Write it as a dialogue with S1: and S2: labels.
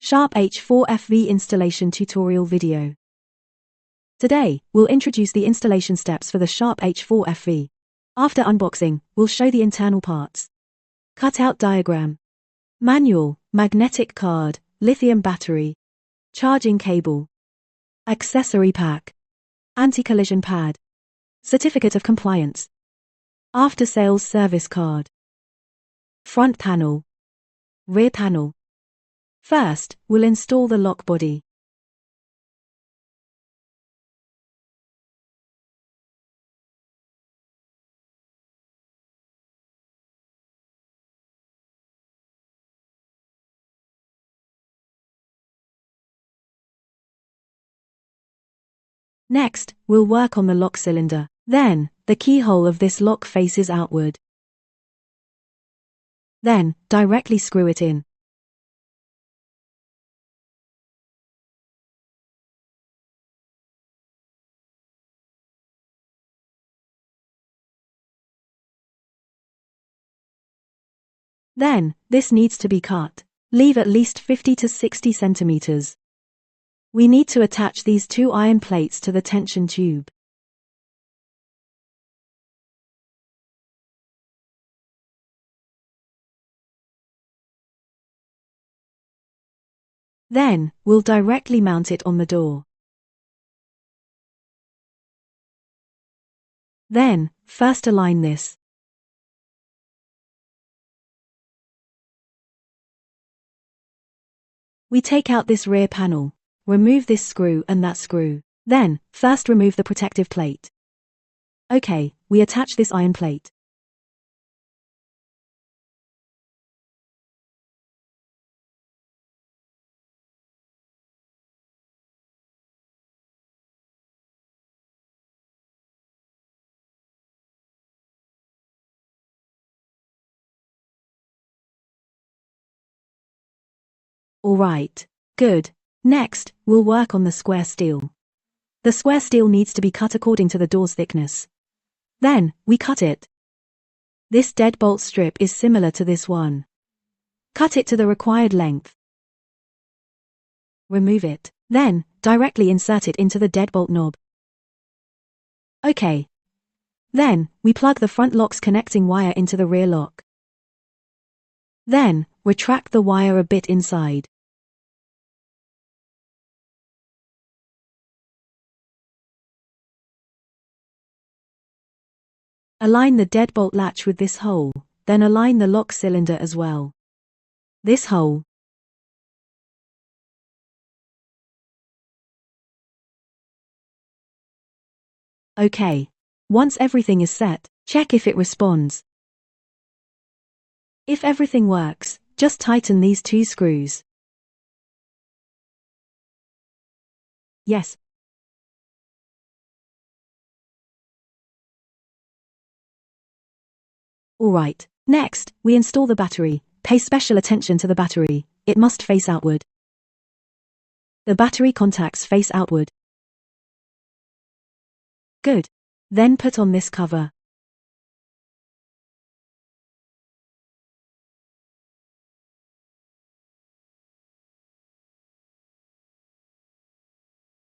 S1: Sharp H4-FV installation tutorial video. Today, we'll introduce the installation steps for the Sharp H4-FV. After unboxing, we'll show the internal parts. Cutout diagram. Manual, magnetic card, lithium battery. Charging cable. Accessory pack. Anti-collision pad. Certificate of compliance. After-sales service card. Front panel. Rear panel. First, we'll install the lock body. Next, we'll work on the lock cylinder. Then, the keyhole of this lock faces outward. Then, directly screw it in. Then, this needs to be cut. Leave at least 50 to 60 centimeters. We need to attach these two iron plates to the tension tube. Then, we'll directly mount it on the door. Then, first align this. We take out this rear panel. Remove this screw and that screw. Then, first remove the protective plate. Okay, we attach this iron plate. Alright, good. Next, we'll work on the square steel. The square steel needs to be cut according to the door's thickness. Then, we cut it. This deadbolt strip is similar to this one. Cut it to the required length. Remove it. Then, directly insert it into the deadbolt knob. Okay. Then, we plug the front lock's connecting wire into the rear lock. Then, retract the wire a bit inside. Align the deadbolt latch with this hole, then align the lock cylinder as well. This hole. Okay. Once everything is set, check if it responds. If everything works, just tighten these two screws. Yes. Alright, next, we install the battery. Pay special attention to the battery, it must face outward. The battery contacts face outward. Good. Then put on this cover.